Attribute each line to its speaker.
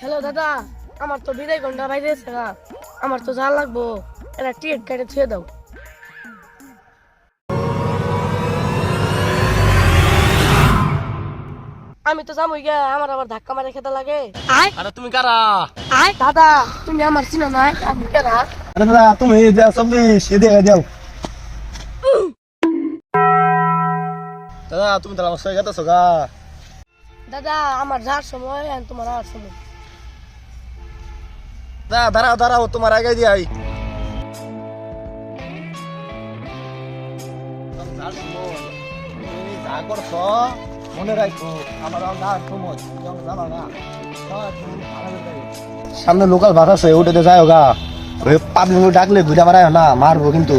Speaker 1: Hello দাদা, আমার তো বিদায় ঘন্টা বাইরে আছে না, আমার তো যা লাগবো একটা টিকিট কেটে ছুঁয়ে দাও। আমি তো যাবো গিয়া, আমার আবার ধাক্কা মারে খেতে লাগে।
Speaker 2: আরে তুমি কারা?
Speaker 1: দাদা তুমি আমার চিনো না, আমি কেনা।
Speaker 3: আরে দাদা তুমি যা সবজি সেদে যাও। দাদা তুমি তাহলে আমার সঙ্গে গেতেছো গা?
Speaker 1: দাদা আমার যাওয়ার সময় আর তোমার আসার সময়।
Speaker 3: দাদা দাঁড়াও দাঁড়াও, তোমার আগে দিয়ে আই। তুমি যা করছো মনে রাখো, আমার যাওয়ার সময় জানো না। সামনে লোকাল বাস আছে, ওটাতে যাও গা। ওই পাবলিক ডাকলে ঘুরে মারায় না, মারবো কিন্তু।